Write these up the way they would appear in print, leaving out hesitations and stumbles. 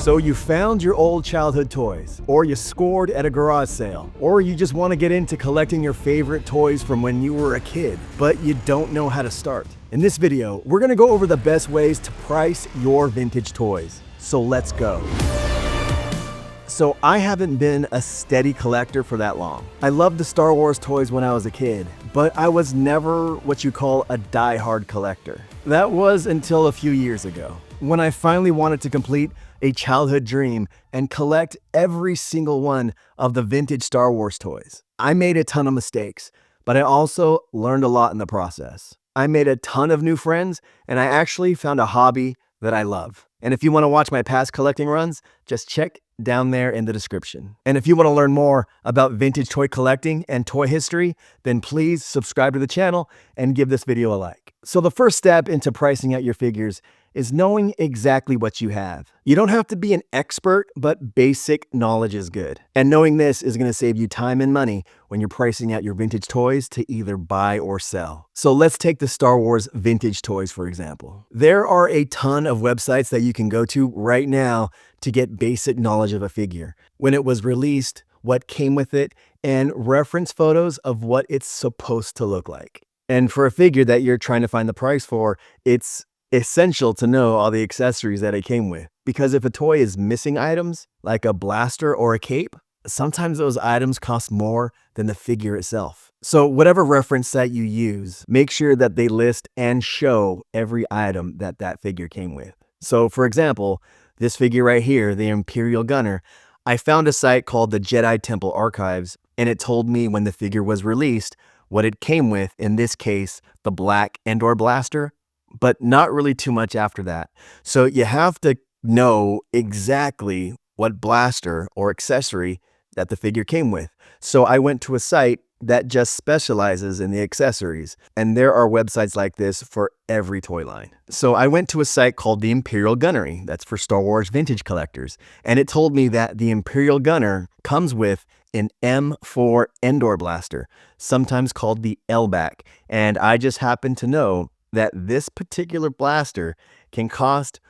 So you found your old childhood toys, or you scored at a garage sale, or you just want to get into collecting your favorite toys from when you were a kid, but you don't know how to start. In this video, we're going to go over the best ways to price your vintage toys. So let's go. So I haven't been a steady collector for that long. I loved the Star Wars toys when I was a kid, but I was never what you call a die-hard collector. That was until a few years ago, when I finally wanted to complete a childhood dream and collect every single one of the vintage Star Wars toys. I made a ton of mistakes, but I also learned a lot in the process. I made a ton of new friends, and I actually found a hobby that I love. And if you want to watch my past collecting runs, just check down there in the description. And if you want to learn more about vintage toy collecting and toy history, then please subscribe to the channel and give this video a like. So the first step into pricing out your figures is knowing exactly what you have. You don't have to be an expert, but basic knowledge is good. And knowing this is going to save you time and money when you're pricing out your vintage toys to either buy or sell. So let's take the Star Wars vintage toys, for example. There are a ton of websites that you can go to right now to get basic knowledge of a figure, when it was released, what came with it, and reference photos of what it's supposed to look like. And for a figure that you're trying to find the price for, it's essential to know all the accessories that it came with. Because if a toy is missing items, like a blaster or a cape, sometimes those items cost more than the figure itself. So whatever reference site you use, make sure that they list and show every item that that figure came with. So for example, this figure right here, the Imperial Gunner, I found a site called the Jedi Temple Archives, and it told me when the figure was released, what it came with, in this case, the black Endor blaster, but not really too much after that. So you have to know exactly what blaster or accessory that the figure came with. So I went to a site that just specializes in the accessories, and there are websites like this for every toy line. So I went to a site called the Imperial Gunnery, that's for Star Wars vintage collectors, and it told me that the Imperial Gunner comes with an M4 Endor blaster, sometimes called the LBAC, and I just happen to know that this particular blaster can cost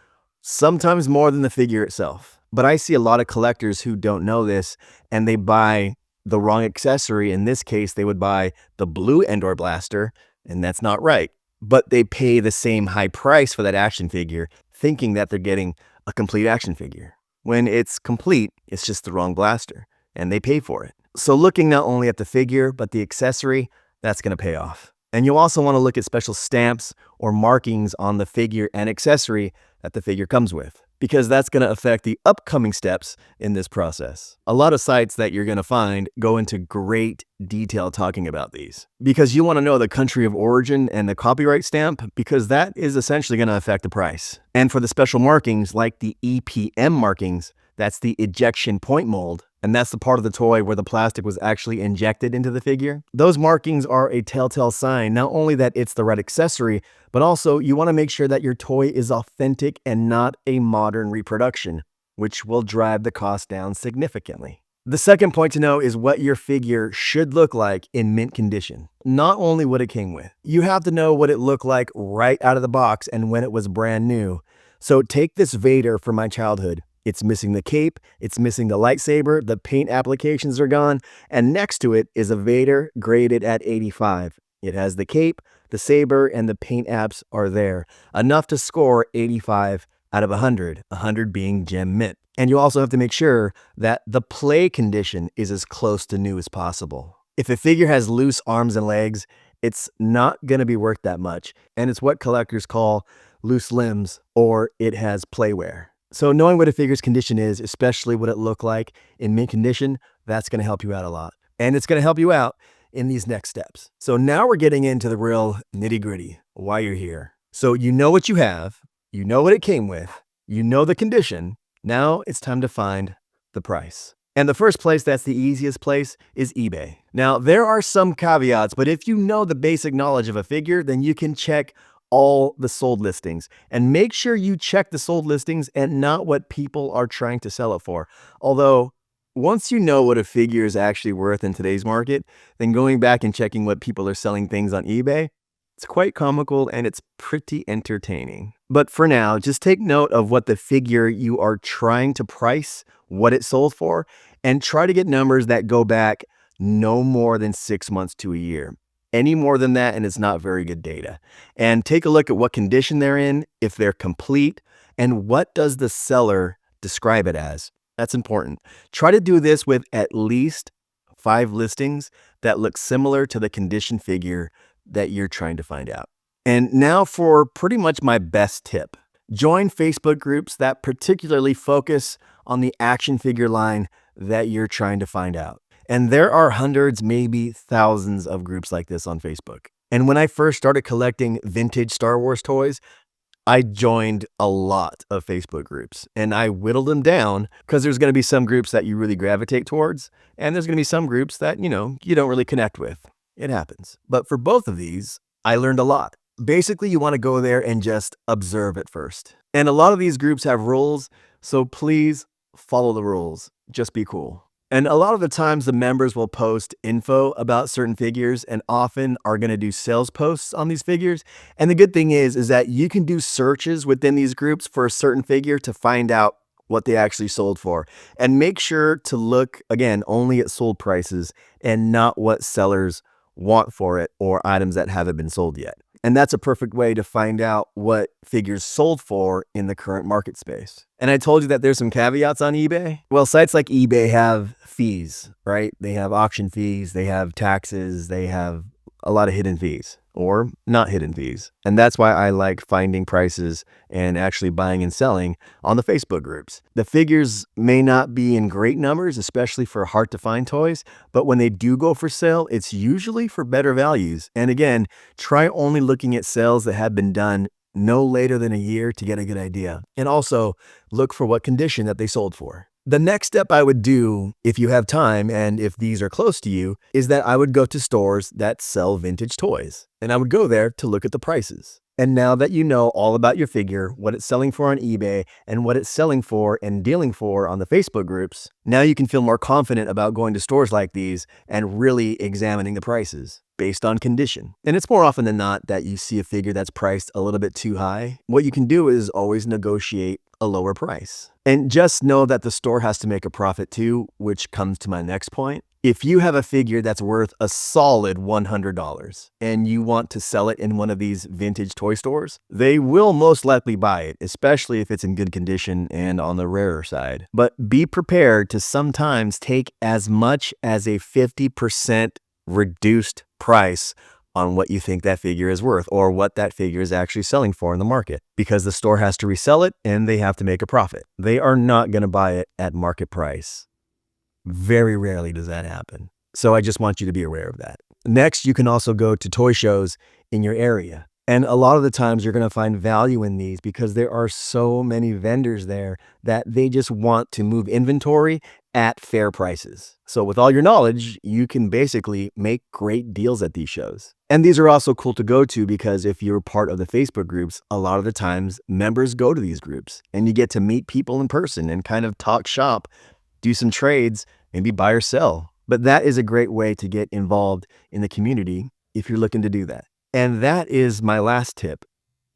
sometimes more than the figure itself. But I see a lot of collectors who don't know this, and they buy the wrong accessory. In this case, they would buy the blue Endor blaster, and that's not right. But they pay the same high price for that action figure, thinking that they're getting a complete action figure. When it's complete, it's just the wrong blaster, and they pay for it. So looking not only at the figure, but the accessory, that's going to pay off. And you'll also want to look at special stamps or markings on the figure and accessory that the figure comes with, because that's going to affect the upcoming steps in this process. A lot of sites that you're going to find go into great detail talking about these, because you want to know the country of origin and the copyright stamp, because that is essentially going to affect the price. And for the special markings like the EPM markings, that's the ejection point mold, and that's the part of the toy where the plastic was actually injected into the figure. Those markings are a telltale sign, not only that it's the right accessory, but also you want to make sure that your toy is authentic and not a modern reproduction, which will drive the cost down significantly. The second point to know is what your figure should look like in mint condition. Not only what it came with. You have to know what it looked like right out of the box and when it was brand new. So take this Vader from my childhood. It's missing the cape, it's missing the lightsaber, the paint applications are gone, and next to it is a Vader graded at 85. It has the cape, the saber, and the paint apps are there, enough to score 85 out of 100, 100 being gem mint. And you also have to make sure that the play condition is as close to new as possible. If a figure has loose arms and legs, it's not going to be worth that much, and it's what collectors call loose limbs, or it has playware. So knowing what a figure's condition is, especially what it looked like in mint condition, that's going to help you out a lot. And it's going to help you out in these next steps. So now we're getting into the real nitty gritty, why you're here. So you know what you have, you know what it came with, you know the condition. Now it's time to find the price. And the first place that's the easiest place is eBay. Now there are some caveats, but if you know the basic knowledge of a figure, then you can check all the sold listings, and make sure you check the sold listings and not what people are trying to sell it for. Although once you know what a figure is actually worth in today's market, then going back and checking what people are selling things on eBay, It's quite comical and it's pretty entertaining. But for now, just take note of what the figure you are trying to price, what it sold for, and try to get numbers that go back no more than 6 months to a year. Any more than that, and it's not very good data. And take a look at what condition they're in, if they're complete, and what does the seller describe it as. That's important. Try to do this with at least 5 listings that look similar to the condition figure that you're trying to find out. And now for pretty much my best tip. Join Facebook groups that particularly focus on the action figure line that you're trying to find out. And there are hundreds, maybe thousands of groups like this on Facebook. And when I first started collecting vintage Star Wars toys, I joined a lot of Facebook groups and I whittled them down because there's going to be some groups that you really gravitate towards, and there's going to be some groups that, you don't really connect with. It happens. But for both of these, I learned a lot. Basically, you want to go there and just observe at first. And a lot of these groups have rules, so please follow the rules. Just be cool. And a lot of the times the members will post info about certain figures and often are going to do sales posts on these figures. And the good thing is that you can do searches within these groups for a certain figure to find out what they actually sold for. And make sure to look, again, only at sold prices and not what sellers want for it or items that haven't been sold yet. And that's a perfect way to find out what figures sold for in the current market space. And I told you that there's some caveats on eBay. Well, sites like eBay have fees, right? They have auction fees, they have taxes, they have a lot of hidden fees or not hidden fees. And that's why I like finding prices and actually buying and selling on the Facebook groups. The figures may not be in great numbers, especially for hard to find toys, but when they do go for sale, it's usually for better values. And again, try only looking at sales that have been done no later than a year to get a good idea. And also look for what condition that they sold for. The next step I would do, if you have time and if these are close to you, is that I would go to stores that sell vintage toys. And I would go there to look at the prices. And now that you know all about your figure, what it's selling for on eBay, and what it's selling for and dealing for on the Facebook groups, now you can feel more confident about going to stores like these and really examining the prices based on condition. And it's more often than not that you see a figure that's priced a little bit too high. What you can do is always negotiate a lower price. And just know that the store has to make a profit too, which comes to my next point. If you have a figure that's worth a solid $100 and you want to sell it in one of these vintage toy stores, they will most likely buy it, especially if it's in good condition and on the rarer side. But be prepared to sometimes take as much as a 50% reduced price on what you think that figure is worth or what that figure is actually selling for in the market, because the store has to resell it and they have to make a profit. They are not going to buy it at market price. Very rarely does that happen. So I just want you to be aware of that. Next, you can also go to toy shows in your area. And a lot of the times you're going to find value in these because there are so many vendors there that they just want to move inventory at fair prices. So with all your knowledge, you can basically make great deals at these shows. And these are also cool to go to because if you're part of the Facebook groups, a lot of the times members go to these groups and you get to meet people in person and kind of talk shop, do some trades, maybe buy or sell. But that is a great way to get involved in the community if you're looking to do that. And that is my last tip,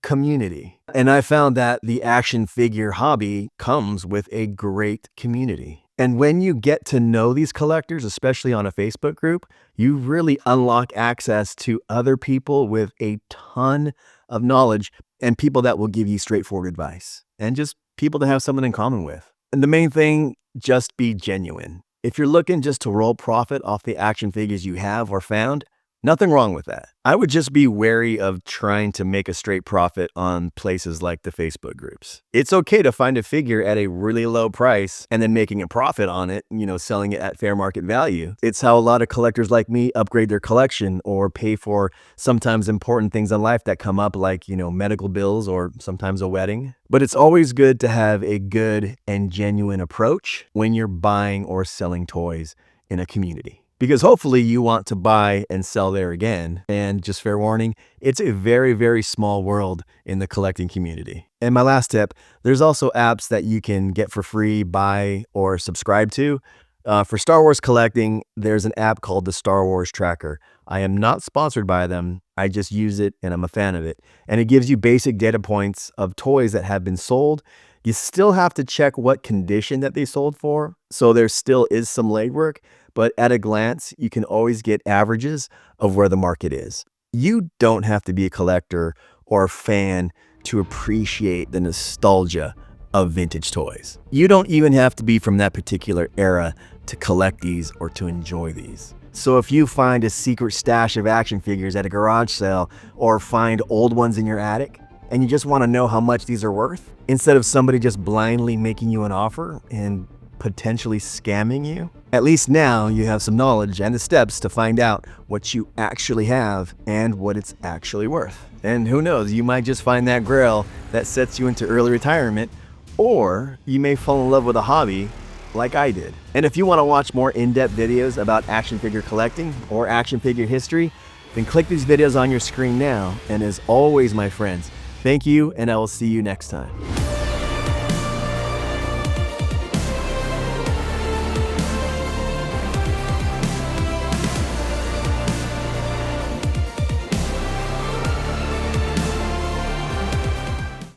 community. And I found that the action figure hobby comes with a great community. And when you get to know these collectors, especially on a Facebook group, you really unlock access to other people with a ton of knowledge and people that will give you straightforward advice and just people to have something in common with. And the main thing, just be genuine. If you're looking just to roll profit off the action figures you have or found, nothing wrong with that. I would just be wary of trying to make a straight profit on places like the Facebook groups. It's okay to find a figure at a really low price and then making a profit on it, selling it at fair market value. It's how a lot of collectors like me upgrade their collection or pay for sometimes important things in life that come up like, medical bills or sometimes a wedding. But it's always good to have a good and genuine approach when you're buying or selling toys in a community. Because hopefully you want to buy and sell there again. And just fair warning, it's a very, very small world in the collecting community. And my last tip, there's also apps that you can get for free, buy, or subscribe to For Star Wars collecting, there's an app called the Star Wars Tracker. I am not sponsored by them. I just use it and I'm a fan of it. And it gives you basic data points of toys that have been sold. You still have to check what condition that they sold for, so there still is some legwork, but at a glance, you can always get averages of where the market is. You don't have to be a collector or a fan to appreciate the nostalgia of vintage toys. You don't even have to be from that particular era to collect these or to enjoy these. So if you find a secret stash of action figures at a garage sale or find old ones in your attic and you just want to know how much these are worth, instead of somebody just blindly making you an offer and potentially scamming you, at least now you have some knowledge and the steps to find out what you actually have and what it's actually worth. And who knows, you might just find that grail that sets you into early retirement, or you may fall in love with a hobby like I did. And if you want to watch more in-depth videos about action figure collecting or action figure history, then click these videos on your screen now. And as always, my friends, thank you, and I will see you next time.